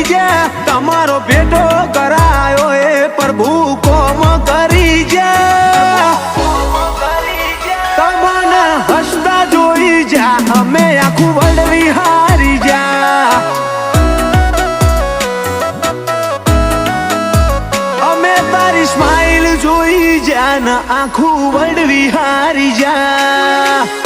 જા તમારો ભેટો કરાયો એ પ્રભુ કોમ કરી જા તમને હસતા જોઈ જા અમે આખું વડવી હારી જા અમે તારી સ્માઈલ જોઈ જા ને આખું વડવી હારી જા